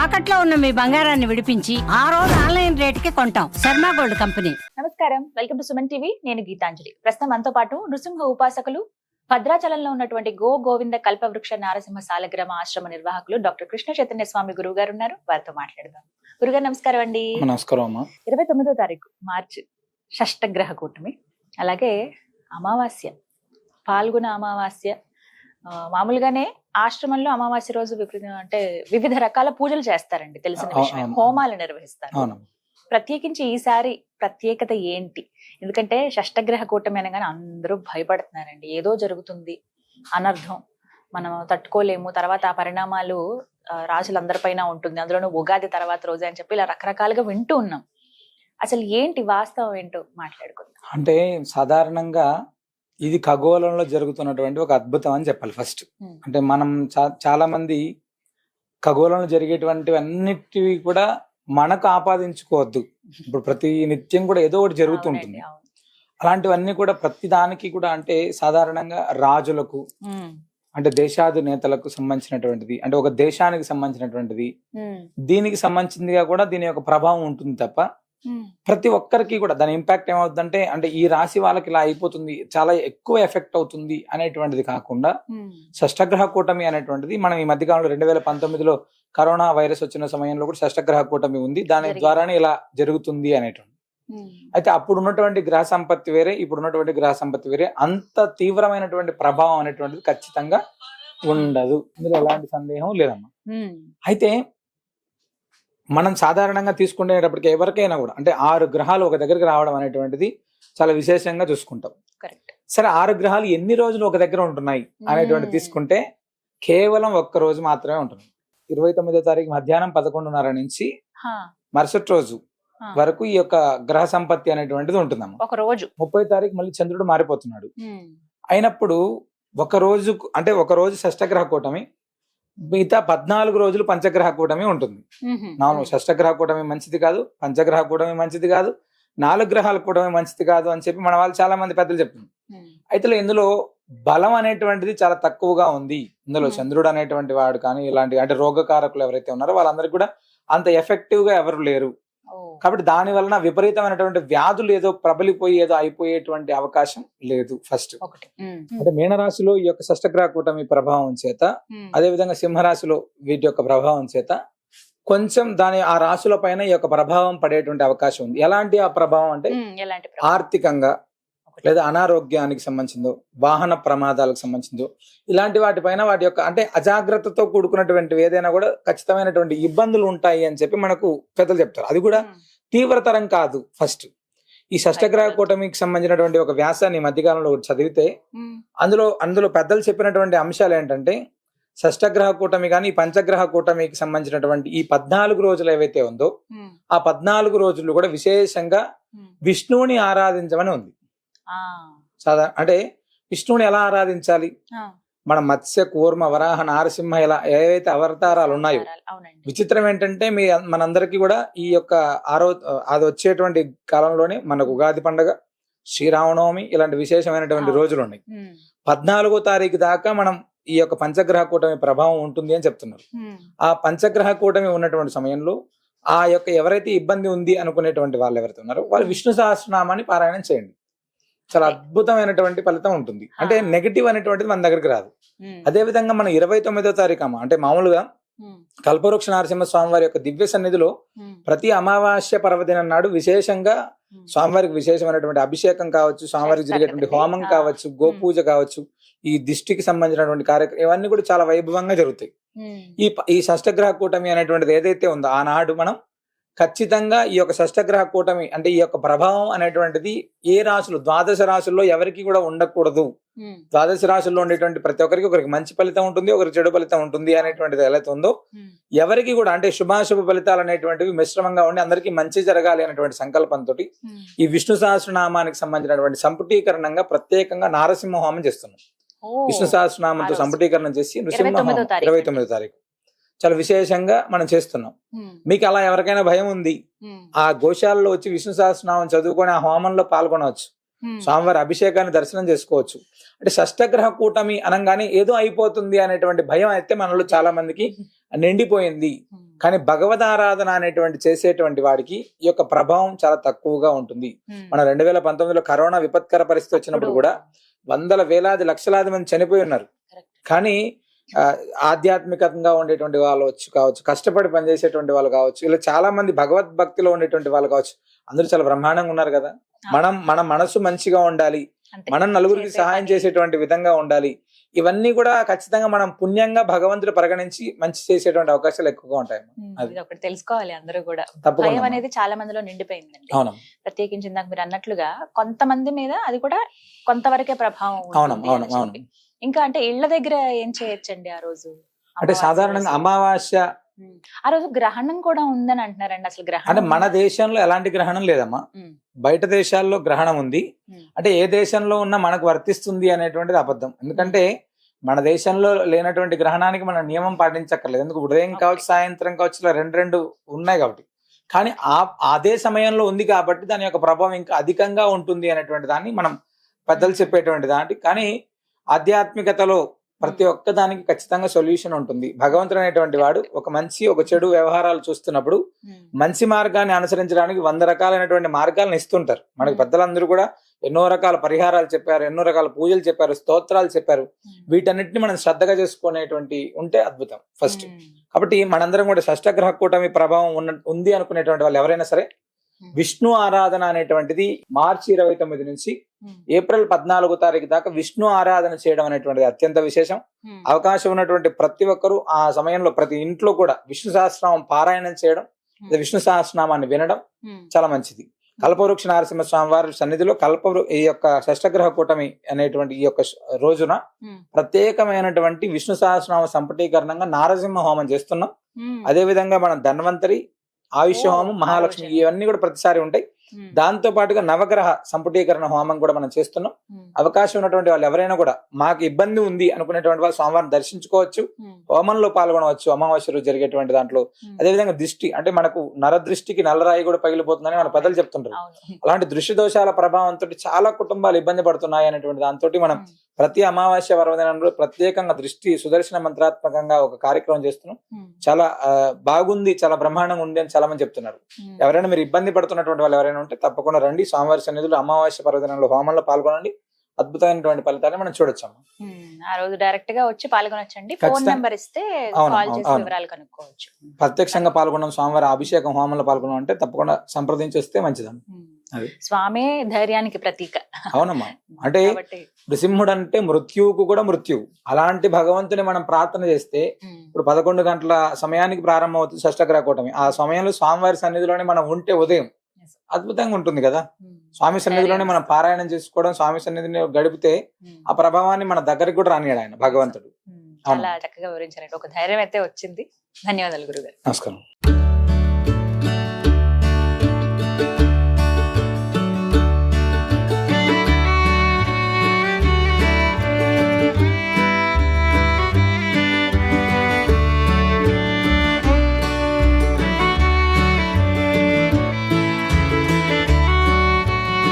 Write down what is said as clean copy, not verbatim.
తాకట్లో ఉన్న మీ బంగారాన్ని విడిపించి ఆ రోజు ఆన్లైన్ రేటుకి కొంటాం. Sharma gold company. నమస్కారం, వెల్కమ్ టు సుమన్ టీవీ. నేను గీతాంజలి. ప్రస్తుతం మనతో పాటు నృసింహ ఉపాసకులు, భద్రాచలంలో ఉన్నటువంటి గోవింద కల్పవృక్ష నారసింహ సాలగ్రామ ఆశ్రమ నిర్వాహకులు డాక్టర్ కృష్ణ చైతన్య స్వామి గురువు గారు ఉన్నారు. వారితో మాట్లాడదాం. గురుగారు నమస్కారం అండి. నమస్కారం అమ్మా. 29వ తారీఖు మార్చి షష్టగ్రహ కూటమి, అలాగే అమావాస్య, పాల్గొన అమావాస్య. మామూలుగానే ఆశ్రమంలో అమావాస్య రోజు వివిధ రకాల పూజలు చేస్తారండి, తెలిసిన విషయం. హోమాలు నిర్వహిస్తారు. ప్రత్యేకించి ఈసారి ప్రత్యేకత ఏంటి? ఎందుకంటే షష్టగ్రహ కూటమి అనగానే అందరూ భయపడుతున్నారండి. ఏదో జరుగుతుంది, అనర్థం, మనం తట్టుకోలేము, తర్వాత ఆ పరిణామాలు రాజులందరిపైన ఉంటుంది, అందులోనూ ఉగాది తర్వాత రోజు అని చెప్పి ఇలా రకరకాలుగా వింటూ ఉన్నాం. అసలు ఏంటి వాస్తవం ఏంటో మాట్లాడుకుందాం. అంటే సాధారణంగా ఇది ఖగోళంలో జరుగుతున్నటువంటి ఒక అద్భుతం అని చెప్పాలి ఫస్ట్. అంటే మనం చాలా మంది ఖగోళంలో జరిగేటువంటి అన్నిటివి కూడా మనకు ఆపాదించుకోవద్దు. ఇప్పుడు ప్రతి నిత్యం కూడా ఏదో ఒకటి జరుగుతుంటుంది. అలాంటివన్నీ కూడా ప్రతి దానికి కూడా అంటే సాధారణంగా రాజులకు, అంటే దేశాధినేతలకు సంబంధించినటువంటిది, అంటే ఒక దేశానికి సంబంధించినటువంటిది, దీనికి సంబంధించిందిగా కూడా దీని యొక్క ప్రభావం ఉంటుంది తప్ప ప్రతి ఒక్కరికి కూడా దాని ఇంపాక్ట్ ఏమవుతుందంటే, అంటే ఈ రాశి వాళ్ళకి ఇలా అయిపోతుంది, చాలా ఎక్కువ ఎఫెక్ట్ అవుతుంది అనేటువంటిది కాకుండా, షష్టగ్రహ కూటమి అనేటువంటిది మనం ఈ మధ్యకాలంలో 2019లో కరోనా వైరస్ వచ్చిన సమయంలో కూడా షష్టగ్రహ కూటమి ఉంది, దాని ద్వారానే ఇలా జరుగుతుంది అనేటువంటి. అయితే అప్పుడు ఉన్నటువంటి గ్రహ సంపత్తి వేరే, ఇప్పుడు ఉన్నటువంటి గ్రహ సంపత్తి వేరే. అంత తీవ్రమైనటువంటి ప్రభావం అనేటువంటిది ఖచ్చితంగా ఉండదు, ఇందులో ఎలాంటి సందేహం లేదమ్మా. అయితే మనం సాధారణంగా తీసుకునేటప్పటికి ఎవరికైనా కూడా అంటే 6 గ్రహాలు ఒక దగ్గరికి రావడం అనేటువంటిది చాలా విశేషంగా చూసుకుంటాం. సరే, 6 గ్రహాలు ఎన్ని రోజులు ఒక దగ్గర ఉంటున్నాయి అనేటువంటి తీసుకుంటే కేవలం ఒక్క రోజు మాత్రమే ఉంటుంది. 29వ తారీఖు మధ్యాహ్నం 11:30 నుంచి మరుసటి రోజు వరకు ఈ యొక్క గ్రహ సంపత్తి అనేటువంటిది ఉంటుందమ్మా. ఒక రోజు 30వ తారీఖు మళ్ళీ చంద్రుడు మారిపోతున్నాడు. అయినప్పుడు ఒక రోజు షష్టగ్రహ కూటమి, మిగతా 14 రోజులు పంచగ్రహ కూటమి ఉంటుంది. షష్టగ్రహ కూటమి మంచిది కాదు, పంచగ్రహ కూటమి మంచిది కాదు, 4 గ్రహాల కూటమి మంచిది కాదు అని చెప్పి మన వాళ్ళు చాలా మంది పెద్దలు చెప్తున్నారు. అయితే ఇందులో బలం అనేటువంటిది చాలా తక్కువగా ఉంది. ఇందులో చంద్రుడు అనేటువంటి వాడు కానీ ఇలాంటి అంటే రోగకారకులు ఎవరైతే ఉన్నారో వాళ్ళందరికీ కూడా అంత ఎఫెక్టివ్ గా ఎవరు లేరు. కాబట్టి దాని వలన విపరీతమైనటువంటి వ్యాధులు ఏదో ప్రబలిపోయి ఏదో అయిపోయేటువంటి అవకాశం లేదు. ఫస్ట్ అంటే మీనరాశిలో ఈ యొక్క షష్టగ్రహ కూటమి ప్రభావం చేత, అదే విధంగా సింహరాశిలో వీటి యొక్క ప్రభావం చేత కొంచెం ఆ రాశుల పైన ఈ యొక్క ప్రభావం పడేటువంటి అవకాశం ఉంది. ఎలాంటి ఆ ప్రభావం అంటే ఆర్థికంగా, లేదా అనారోగ్యానికి సంబంధించిందో, వాహన ప్రమాదాలకు సంబంధించిందో, ఇలాంటి వాటిపైన వాటి యొక్క అంటే అజాగ్రత్తతో కూడుకున్నటువంటి ఏదైనా కూడా ఖచ్చితమైనటువంటి ఇబ్బందులు ఉంటాయి అని చెప్పి మనకు పెద్దలు చెప్తారు. అది కూడా తీవ్రతరం కాదు. ఫస్ట్ ఈ షష్టగ్రహ కూటమికి సంబంధించినటువంటి ఒక వ్యాసాన్ని మధ్యకాలంలో చదివితే అందులో పెద్దలు చెప్పినటువంటి అంశాలు ఏంటంటే, షష్టగ్రహ కూటమి కానీ పంచగ్రహ కూటమికి సంబంధించినటువంటి ఈ 14 రోజులు ఏవైతే ఉందో ఆ 14 రోజులు కూడా విశేషంగా విష్ణువుని ఆరాధించమని ఉంది. అంటే విష్ణువుని ఎలా ఆరాధించాలి? మన మత్స్య, కూర్మ, వరాహ, నారసింహ ఇలా ఏవైతే అవతారాలు ఉన్నాయో, విచిత్రం ఏంటంటే మనందరికీ కూడా ఈ యొక్క అది వచ్చేటువంటి కాలంలోనే మనకు ఉగాది పండుగ, శ్రీరామనవమి ఇలాంటి విశేషమైనటువంటి రోజులు ఉన్నాయి. 14వ తారీఖు దాకా మనం ఈ యొక్క పంచగ్రహ కూటమి ప్రభావం ఉంటుంది అని చెప్తున్నారు. ఆ పంచగ్రహ కూటమి ఉన్నటువంటి సమయంలో ఆ యొక్క ఎవరైతే ఇబ్బంది ఉంది అనుకునేటువంటి వాళ్ళు ఎవరైతే ఉన్నారో వాళ్ళు విష్ణు సహస్రనామాన్ని పారాయణం చేయండి. చాలా అద్భుతమైనటువంటి ఫలితం ఉంటుంది. అంటే నెగటివ్ అనేటువంటిది మన దగ్గరికి రాదు. అదే విధంగా మనం 29వ తారీఖు అంటే మామూలుగా కల్పవృక్ష నరసింహ స్వామివారి యొక్క దివ్య సన్నిధిలో ప్రతి అమావాస్య పర్వదినం నాడు విశేషంగా స్వామివారికి విశేషమైనటువంటి అభిషేకం కావచ్చు, స్వామివారికి జరిగేటువంటి హోమం కావచ్చు, గోపూజ కావచ్చు, ఈ దిష్టికి సంబంధించినటువంటి కార్యక్రమం ఇవన్నీ కూడా చాలా వైభవంగా జరుగుతాయి. ఈ షష్టగ్రహ కూటమి అనేటువంటిది ఏదైతే ఉందో ఆనాడు మనం ఖచ్చితంగా ఈ యొక్క షష్టగ్రహ కూటమి అంటే ఈ యొక్క ప్రభావం అనేటువంటిది ఏ రాశులు, 12 రాశుల్లో ఎవరికి కూడా ఉండకూడదు. 12 రాశుల్లో ఉండేటువంటి ప్రతి ఒక్కరికి ఒకరికి మంచి ఫలితం ఉంటుంది, ఒకరికి చెడు ఫలితం ఉంటుంది అనేటువంటిది ఏదైతే ఉందో ఎవరికి కూడా అంటే శుభాశుభ ఫలితాలు అనేటువంటివి మిశ్రమంగా ఉండి అందరికీ మంచి జరగాలి అనేటువంటి సంకల్పంతో ఈ విష్ణు సహస్రనామానికి సంబంధించినటువంటి సంపుటీకరణంగా ప్రత్యేకంగా నారసింహ హోమం చేస్తున్నాం. విష్ణు సహస్రనామంతో సంపుటీకరణం చేసి నృసింహ హోమం 29వ తారీఖు చాలా విశేషంగా మనం చేస్తున్నాం. మీకు అలా ఎవరికైనా భయం ఉంది, ఆ గోశాలలో వచ్చి విష్ణు సహస్రనామం చదువుకొని ఆ హోమంలో పాల్గొనవచ్చు, స్వామివారి అభిషేకాన్ని దర్శనం చేసుకోవచ్చు. అంటే షష్టగ్రహ కూటమి అనగానే ఏదో అయిపోతుంది అనేటువంటి భయం అయితే మనలో చాలా మందికి నిండిపోయింది. కానీ భగవద్ ఆరాధన అనేటువంటి చేసేటువంటి వాడికి ఈ యొక్క ప్రభావం చాలా తక్కువగా ఉంటుంది. మన 2019లో కరోనా విపత్కర పరిస్థితి వచ్చినప్పుడు కూడా వందల వేలాది లక్షలాది మంది చనిపోయి ఉన్నారు. కానీ ఆధ్యాత్మికంగా ఉండేటువంటి వాళ్ళు కావచ్చు, కష్టపడి పనిచేసేటువంటి వాళ్ళు కావచ్చు, ఇలా చాలా మంది భగవద్భక్తిలో ఉండేటువంటి వాళ్ళు కావచ్చు, అందరూ చాలా బ్రహ్మాండంగా ఉన్నారు కదా. మన మనసు మంచిగా ఉండాలి, మనం నలుగురికి సహాయం చేసేటువంటి విధంగా ఉండాలి. ఇవన్నీ కూడా ఖచ్చితంగా మనం పుణ్యంగా భగవంతుడు పరిగణించి మంచి చేసేటువంటి అవకాశాలు ఎక్కువగా ఉంటాయి. అది ఒకటి తెలుసుకోవాలి అందరూ కూడా. భయం అనేది చాలా మందిలో నిండిపోయిందండి. అవును, ప్రత్యేకించి ఇందాక మీరు అన్నట్లుగా కొంతమంది మీద అది కూడా కొంతవరకే ప్రభావం ఉంటుంది. ఇంకా అంటే ఇళ్ల దగ్గర ఏం చేయొచ్చండి ఆ రోజు? అంటే సాధారణంగా అమావాస్య ఆ రోజు గ్రహణం కూడా ఉందని అంటున్నారండి. అసలు గ్రహణం అంటే మన దేశంలో ఎలాంటి గ్రహణం లేదమ్మా, బయట దేశాల్లో గ్రహణం ఉంది. అంటే ఏ దేశంలో ఉన్నా మనకు వర్తిస్తుంది అనేటువంటిది అబద్ధం. ఎందుకంటే మన దేశంలో లేనటువంటి గ్రహణానికి మనం నియమం పాటించక్కర్లేదు. ఎందుకు ఉదయం కావచ్చు, సాయంత్రం కావచ్చు, ఇలా రెండు ఉన్నాయి కాబట్టి. కానీ అదే సమయంలో ఉంది కాబట్టి దాని యొక్క ప్రభావం ఇంకా అధికంగా ఉంటుంది అనేటువంటి దాన్ని మనం పెద్దలు చెప్పేటువంటి దాంట్లో. కానీ ఆధ్యాత్మికతలో ప్రతి ఒక్క దానికి ఖచ్చితంగా సొల్యూషన్ ఉంటుంది. భగవంతుడు అనేటువంటి వాడు ఒక మంచి ఒక చెడు వ్యవహారాలు చూస్తున్నప్పుడు మంచి మార్గాన్ని అనుసరించడానికి 100 రకాలైనటువంటి మార్గాలను ఇస్తుంటారు. మనకి పెద్దలందరూ కూడా ఎన్నో రకాల పరిహారాలు చెప్పారు, ఎన్నో రకాల పూజలు చెప్పారు, స్తోత్రాలు చెప్పారు. వీటన్నిటిని మనం శ్రద్ధగా చేసుకునేటువంటి ఉంటే అద్భుతం ఫస్ట్. కాబట్టి మనందరం కూడా షష్టగ్రహ కూటమి ప్రభావం ఉంది అనుకునేటువంటి వాళ్ళు ఎవరైనా సరే విష్ణు ఆరాధన అనేటువంటిది మార్చి 29 నుంచి ఏప్రిల్ 14 తారీఖు దాకా విష్ణు ఆరాధన చేయడం అనేటువంటిది అత్యంత విశేషం. అవకాశం ఉన్నటువంటి ప్రతి ఒక్కరూ ఆ సమయంలో ప్రతి ఇంట్లో కూడా విష్ణు సహస్రనామం పారాయణం చేయడం, విష్ణు సహస్రనామాన్ని వినడం చాలా మంచిది. కల్పవృక్ష నరసింహ స్వామి వారి సన్నిధిలో ఈ యొక్క షష్టగ్రహ కూటమి అనేటువంటి ఈ యొక్క రోజున ప్రత్యేకమైనటువంటి విష్ణు సహస్రనామ సంపుటీకరణంగా నారసింహ హోమం చేస్తున్నాం. అదే విధంగా మనం ధన్వంతరి, ఆయుష్య హోమం, మహాలక్ష్మి ఇవన్నీ కూడా ప్రతిసారి ఉంటాయి. దాంతో పాటుగా నవగ్రహ సంపుటీకరణ హోమం కూడా మనం చేస్తున్నాం. అవకాశం ఉన్నటువంటి వాళ్ళు ఎవరైనా కూడా మాకు ఇబ్బంది ఉంది అనుకునేటువంటి వాళ్ళు స్వామివారిని దర్శించుకోవచ్చు, హోమంలో పాల్గొనవచ్చు అమావాస్య రోజు జరిగేటువంటి దాంట్లో. అదేవిధంగా దృష్టి అంటే మనకు నరదృష్టికి నల్లరాయి కూడా పగిలిపోతుందని మన పెద్దలు చెప్తుంటారు. అలాంటి దృష్టి దోషాల ప్రభావంతో చాలా కుటుంబాలు ఇబ్బంది పడుతున్నాయి అనేటువంటి దాంతో మనం ప్రతి అమావాస్య పర్వదినంలో ప్రత్యేకంగా దృష్టి సుదర్శన మంత్రాత్మకంగా ఒక కార్యక్రమం చేస్తున్నాం. చాలా బాగుంది, చాలా బ్రహ్మాండంగా ఉంది అని చాలా మంది చెప్తున్నారు. ఎవరైనా మీరు ఇబ్బంది పడుతున్నటువంటి వాళ్ళు ఎవరైనా ఉంటే తప్పకుండా రండి. స్వామివారి సన్నిధిలో అమావాస్య పర్వదినంలో హోమంలో పాల్గొనండి. అద్భుతమైనటువంటి ఫలితాన్ని మనం చూడొచ్చమ్మా. ఆ రోజు డైరెక్ట్ గా వచ్చి పాల్గొనొచ్చండి. ఫోన్ నెంబర్ ఇస్తే కాల్ చేసి వివరాలు కనుక్కోవచ్చు. ప్రత్యక్షంగా పాల్గొనడం, స్వామివారి అభిషేకం హోమంలో పాల్గొనడం అంటే తప్పకుండా సంప్రదించి వస్తే మంచిదమ్మా. స్వామి ధైర్యానికి ప్రతీక. అవునమ్మా. అంటే నృసింహుడు అంటే మృత్యువుకు కూడా మృత్యువు. అలాంటి భగవంతుని మనం ప్రార్థన చేస్తే ఇప్పుడు 11 గంటల సమయానికి ప్రారంభం అవుతుంది షష్టగ్రహ కూటమి. ఆ సమయంలో స్వామివారి సన్నిధిలోనే మనం ఉంటే ఉదయం అద్భుతంగా ఉంటుంది కదా. స్వామి సన్నిధిలోనే మనం పారాయణం చేసుకోవడం, స్వామి సన్నిధిని గడిపితే ఆ ప్రభావాన్ని మన దగ్గరికి కూడా రానియాడు ఆయన భగవంతుడు. చాలా చక్కగా వివరించారండి. ఒక ధైర్యం అయితే వచ్చింది. ధన్యవాదాలు గురుగారు. నమస్కారం.